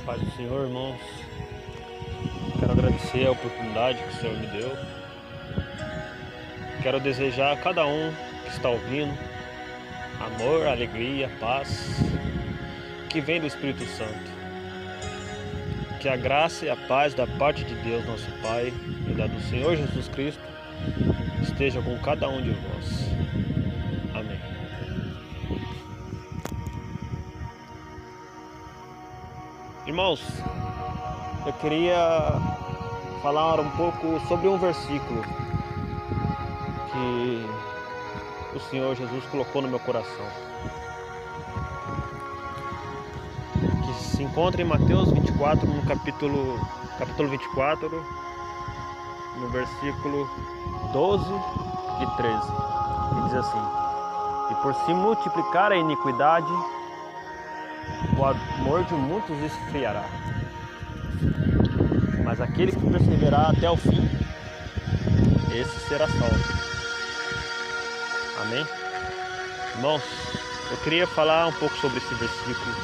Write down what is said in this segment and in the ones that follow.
Paz do Senhor, irmãos. Quero agradecer a oportunidade que o Senhor me deu. Quero desejar a cada um que está ouvindo amor, alegria, paz, que vem do Espírito Santo. Que a graça e a paz da parte de Deus, nosso Pai, e da do Senhor Jesus Cristo, esteja com cada um de vós. Amém. Irmãos, eu queria falar um pouco sobre um versículo que o Senhor Jesus colocou no meu coração, que se encontra em Mateus 24, no capítulo 24, no versículo 12 e 13, que diz assim: e por se multiplicar a iniquidade, o amor de muitos esfriará, mas aquele que perseverar até o fim, esse será salvo. Amém? Irmãos, eu queria falar um pouco sobre esse versículo.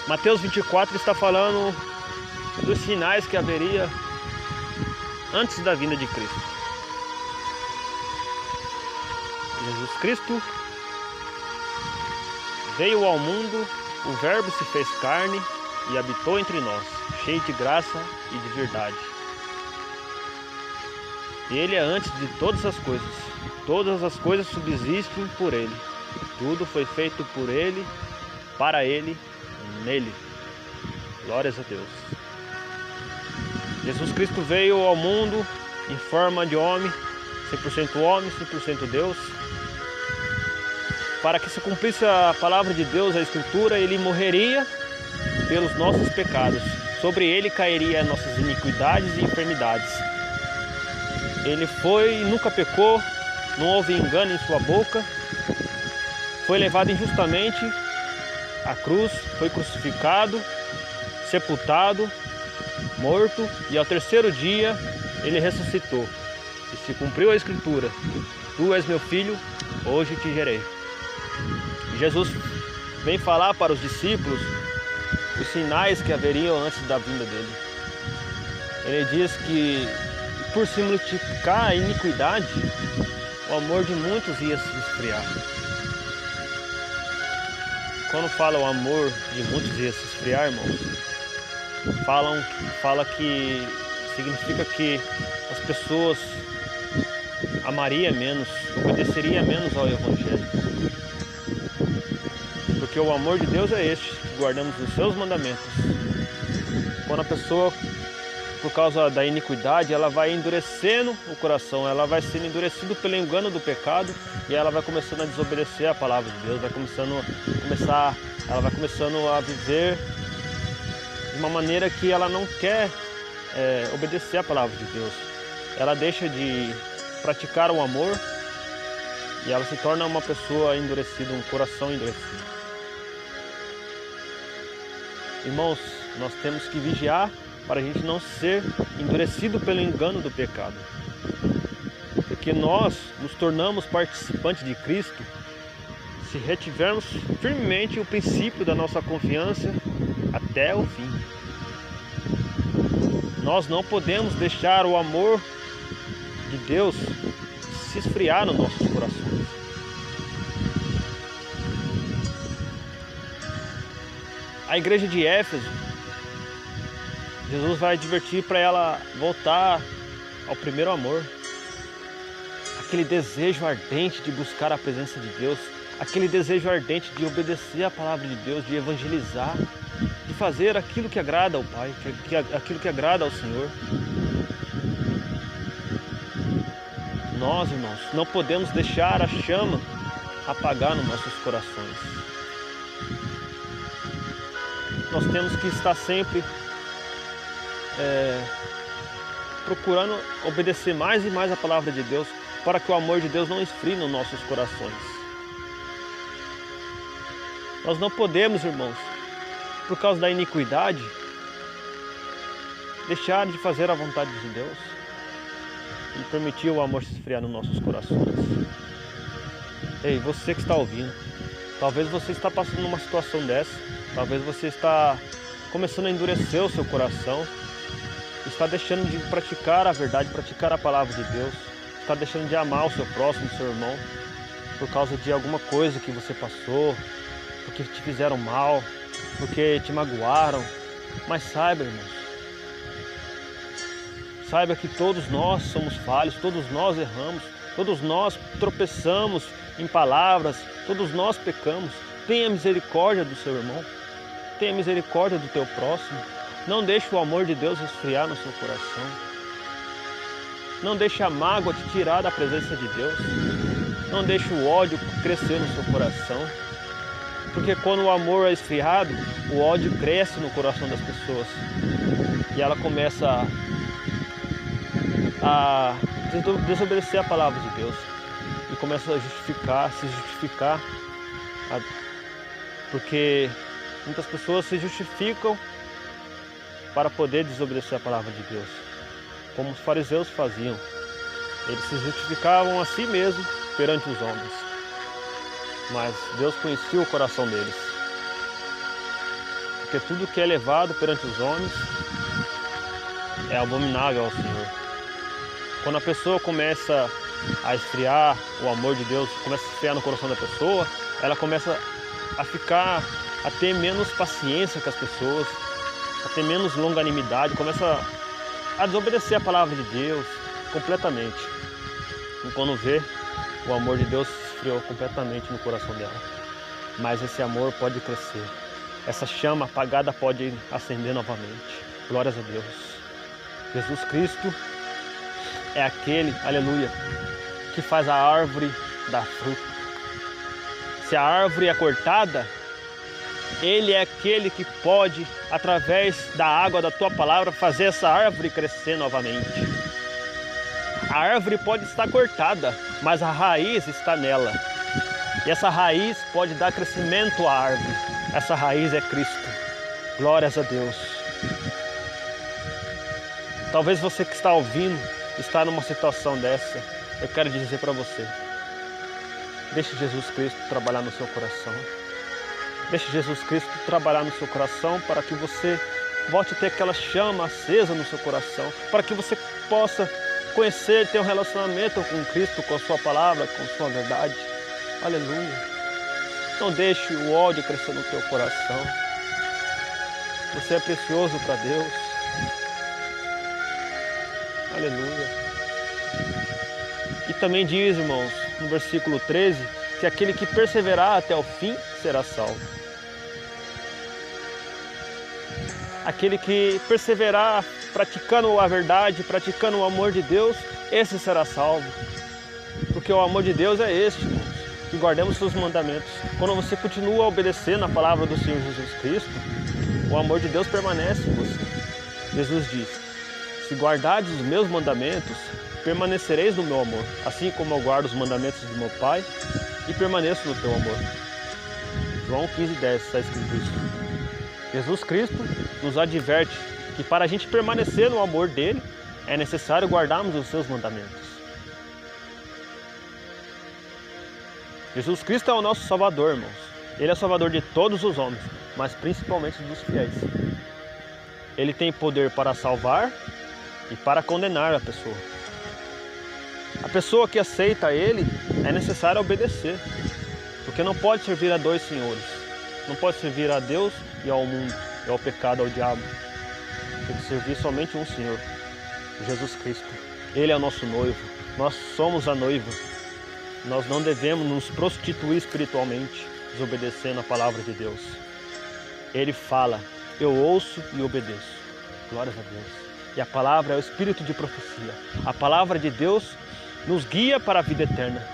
Mateus 24 está falando dos sinais que haveria antes da vinda de Cristo. Jesus Cristo veio ao mundo, o Verbo se fez carne e habitou entre nós, cheio de graça e de verdade. Ele é antes de todas as coisas subsistem por Ele. Tudo foi feito por Ele, para Ele, nele. Glórias a Deus. Jesus Cristo veio ao mundo em forma de homem, 100% Deus. Para que se cumprisse a palavra de Deus, a Escritura, Ele morreria pelos nossos pecados. Sobre Ele cairia nossas iniquidades e enfermidades. Ele nunca pecou, não houve engano em sua boca, foi levado injustamente à cruz, foi crucificado, sepultado, morto, e ao terceiro dia ele ressuscitou. E se cumpriu a Escritura: tu és meu filho, hoje te gerei. Jesus vem falar para os discípulos os sinais que haveriam antes da vinda dele. Ele diz que por se multiplicar a iniquidade, o amor de muitos ia se esfriar. Quando fala o amor de muitos ia se esfriar, irmãos, fala que significa que as pessoas amariam menos, obedeceriam menos ao Evangelho. Porque o amor de Deus é este, que guardamos os seus mandamentos. Quando a pessoa, por causa da iniquidade, ela vai endurecendo o coração, ela vai sendo endurecida pelo engano do pecado, e ela vai começando a desobedecer a palavra de Deus, ela vai começando a viver de uma maneira que ela não quer obedecer a palavra de Deus. Ela deixa de praticar o amor e ela se torna uma pessoa endurecida, um coração endurecido. Irmãos, nós temos que vigiar para a gente não ser endurecido pelo engano do pecado. Porque nós nos tornamos participantes de Cristo se retivermos firmemente o princípio da nossa confiança até o fim. Nós não podemos deixar o amor de Deus se esfriar nos nossos corações. A igreja de Éfeso, Jesus vai advertir para ela voltar ao primeiro amor. Aquele desejo ardente de buscar a presença de Deus, aquele desejo ardente de obedecer a palavra de Deus, de evangelizar, de fazer aquilo que agrada ao Pai, aquilo que agrada ao Senhor. Nós, irmãos, não podemos deixar a chama apagar nos nossos corações. Nós temos que estar sempre procurando obedecer mais e mais a palavra de Deus, para que o amor de Deus não esfrie nos nossos corações. Nós não podemos, irmãos, por causa da iniquidade, deixar de fazer a vontade de Deus e permitir o amor se esfriar nos nossos corações. Ei, você que está ouvindo, Talvez você está passando numa situação dessa. Talvez você está começando a endurecer o seu coração. Está deixando de praticar a verdade, praticar a palavra de Deus. Está deixando de amar o seu próximo, o seu irmão, por causa de alguma coisa que você passou, porque te fizeram mal, porque te magoaram. Mas saiba, irmãos, saiba que todos nós somos falhos, todos nós erramos, todos nós tropeçamos em palavras, todos nós pecamos. Tenha misericórdia do seu irmão, tenha misericórdia do teu próximo. Não deixe o amor de Deus esfriar no seu coração. Não deixe a mágoa te tirar da presença de Deus. Não deixe o ódio crescer no seu coração. Porque quando o amor é esfriado, o ódio cresce no coração das pessoas. E ela começa a desobedecer a palavra de Deus. E começa a se justificar. Porque muitas pessoas se justificam para poder desobedecer a palavra de Deus. Como os fariseus faziam. Eles se justificavam a si mesmos perante os homens. Mas Deus conhecia o coração deles. Porque tudo que é levado perante os homens é abominável ao Senhor. Quando a pessoa começa a esfriar o amor de Deus, começa a esfriar no coração da pessoa, ela começa a ter menos paciência com as pessoas, a ter menos longanimidade, começa a desobedecer a palavra de Deus completamente. E quando vê, o amor de Deus se esfriou completamente no coração dela. Mas esse amor pode crescer. Essa chama apagada pode acender novamente. Glórias a Deus. Jesus Cristo é aquele, aleluia, que faz a árvore dar fruto. Se a árvore é cortada, Ele é aquele que pode, através da água da tua palavra, fazer essa árvore crescer novamente. A árvore pode estar cortada, mas a raiz está nela. E essa raiz pode dar crescimento à árvore. Essa raiz é Cristo. Glórias a Deus. Talvez você que está ouvindo, está numa situação dessa. Eu quero dizer para você, deixe Jesus Cristo trabalhar no seu coração. Deixe Jesus Cristo trabalhar no seu coração para que você volte a ter aquela chama acesa no seu coração, para que você possa conhecer, ter um relacionamento com Cristo, com a sua palavra, com a sua verdade. Aleluia. Não deixe o ódio crescer no teu coração. Você é precioso para Deus. Aleluia. E também diz, irmãos, no versículo 13, que aquele que perseverar até o fim será salvo. Aquele que perseverar praticando a verdade, praticando o amor de Deus, esse será salvo. Porque o amor de Deus é este, irmãos, que guardemos seus mandamentos. Quando você continua obedecendo a palavra do Senhor Jesus Cristo, o amor de Deus permanece em você. Jesus diz: se guardardes os meus mandamentos, permanecereis no meu amor, assim como eu guardo os mandamentos do meu Pai e permaneço no teu amor. João 15:10 está escrito isso. Jesus Cristo nos adverte que para a gente permanecer no amor dele, é necessário guardarmos os seus mandamentos. Jesus Cristo é o nosso Salvador, irmãos. Ele é o Salvador de todos os homens, mas principalmente dos fiéis. Ele tem poder para salvar e para condenar a pessoa. A pessoa que aceita Ele é necessário obedecer, porque não pode servir a dois senhores. Não pode servir a Deus e ao mundo, e ao pecado, ao diabo. Tem que servir somente um Senhor, Jesus Cristo. Ele é o nosso noivo, nós somos a noiva. Nós não devemos nos prostituir espiritualmente, desobedecendo a palavra de Deus. Ele fala, eu ouço e obedeço. Glórias a Deus. E a palavra é o espírito de profecia. A palavra de Deus nos guia para a vida eterna.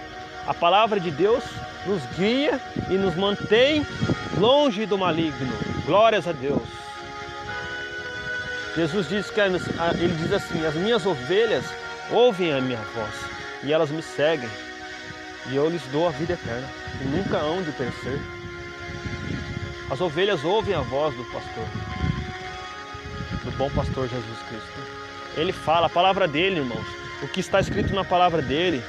A palavra de Deus nos guia e nos mantém longe do maligno. Glórias a Deus. Jesus diz que ele diz assim: as minhas ovelhas ouvem a minha voz e elas me seguem, e eu lhes dou a vida eterna e nunca hão de perecer. As ovelhas ouvem a voz do pastor, do bom pastor Jesus Cristo. Ele fala a palavra dele, irmãos. O que está escrito na palavra dele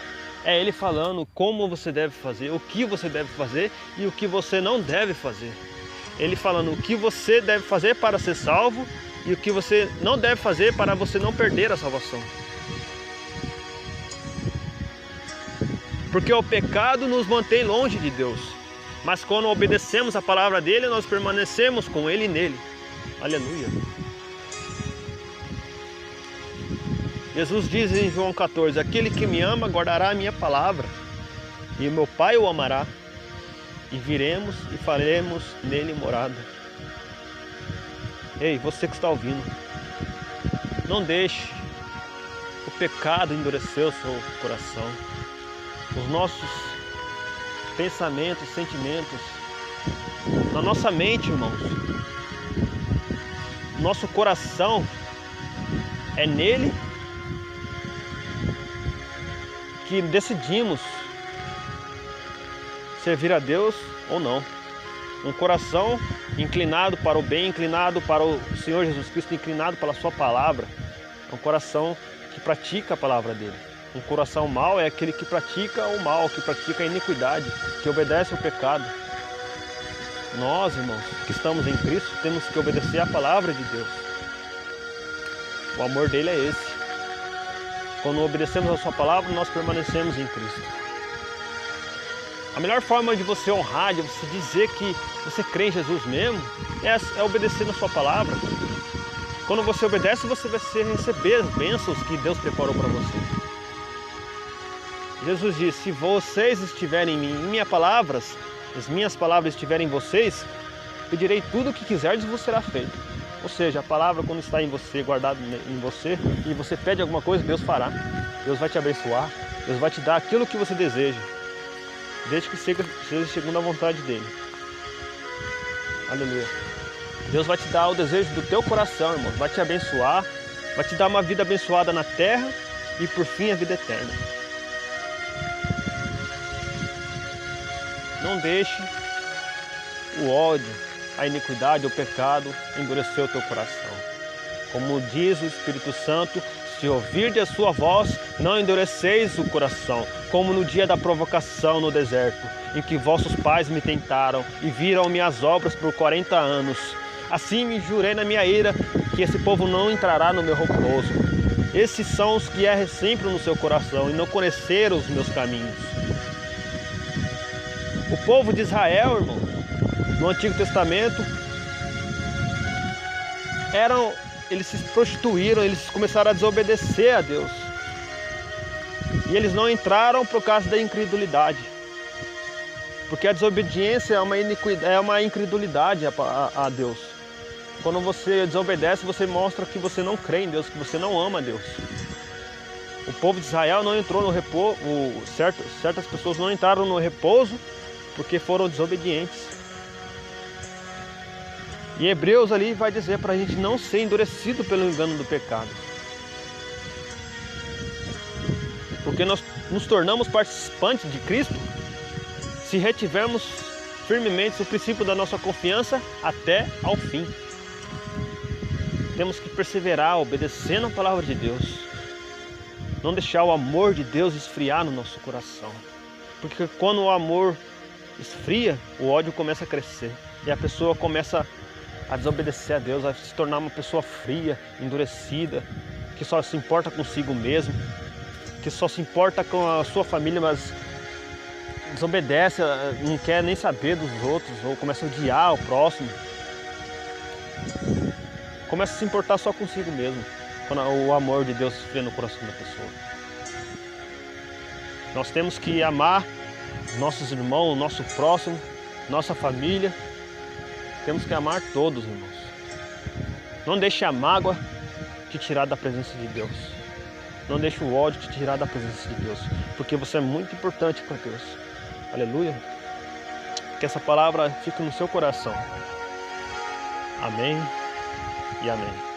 É Ele falando como você deve fazer, o que você deve fazer e o que você não deve fazer. Ele falando o que você deve fazer para ser salvo e o que você não deve fazer para você não perder a salvação. Porque o pecado nos mantém longe de Deus. Mas quando obedecemos a palavra dele, nós permanecemos com ele e nele. Aleluia. Jesus diz em João 14, aquele que me ama guardará a minha palavra, e o meu Pai o amará, e viremos e faremos nele morada. Ei, você que está ouvindo, não deixe o pecado endurecer o seu coração. Os nossos pensamentos, sentimentos, na nossa mente, irmãos, nosso coração é nele que decidimos servir a Deus ou não. Um coração inclinado para o bem, inclinado para o Senhor Jesus Cristo, inclinado pela sua palavra, é um coração que pratica a palavra dele. Um coração mau é aquele que pratica o mal, que pratica a iniquidade, que obedece ao pecado. Nós, irmãos, que estamos em Cristo, temos que obedecer à palavra de Deus. O amor dele é esse. Quando obedecemos a sua palavra, nós permanecemos em Cristo. A melhor forma de você honrar, de você dizer que você crê em Jesus mesmo, é obedecer na sua palavra. Quando você obedece, você vai receber as bênçãos que Deus preparou para você. Jesus disse, se vocês estiverem em mim, em minhas palavras, as minhas palavras estiverem em vocês, pedirei tudo o que quiserdes e vos será feito. Ou seja, a palavra quando está em você, guardada em você, e você pede alguma coisa, Deus fará. Deus vai te abençoar, Deus vai te dar aquilo que você deseja, desde que seja segundo a vontade dele. Aleluia. Deus vai te dar o desejo do teu coração, irmão, vai te abençoar, vai te dar uma vida abençoada na terra e por fim a vida eterna. Não deixe o ódio, a iniquidade, o pecado endurecer o teu coração. Como diz o Espírito Santo, se ouvirdes a sua voz, não endureceis o coração, como no dia da provocação no deserto, em que vossos pais me tentaram e viram minhas obras por 40 anos. Assim me jurei na minha ira que esse povo não entrará no meu repouso. Esses são os que erram sempre no seu coração e não conheceram os meus caminhos. O povo de Israel, irmão, no Antigo Testamento, eles se prostituíram, eles começaram a desobedecer a Deus. E eles não entraram por causa da incredulidade. Porque a desobediência é uma incredulidade a Deus. Quando você desobedece, você mostra que você não crê em Deus, que você não ama a Deus. O povo de Israel não entrou no repouso, certas pessoas não entraram no repouso porque foram desobedientes. E Hebreus ali vai dizer para a gente não ser endurecido pelo engano do pecado. Porque nós nos tornamos participantes de Cristo se retivermos firmemente o princípio da nossa confiança até ao fim. Temos que perseverar obedecendo a palavra de Deus. Não deixar o amor de Deus esfriar no nosso coração. Porque quando o amor esfria, o ódio começa a crescer. E a pessoa começa a desobedecer a Deus, a se tornar uma pessoa fria, endurecida, que só se importa consigo mesmo, que só se importa com a sua família, mas desobedece, não quer nem saber dos outros, ou começa a odiar o próximo. Começa a se importar só consigo mesmo, quando o amor de Deus esfria no coração da pessoa. Nós temos que amar nossos irmãos, nosso próximo, nossa família. Temos que amar todos, irmãos. Não deixe a mágoa te tirar da presença de Deus. Não deixe o ódio te tirar da presença de Deus. Porque você é muito importante para Deus. Aleluia. Que essa palavra fique no seu coração. Amém e amém.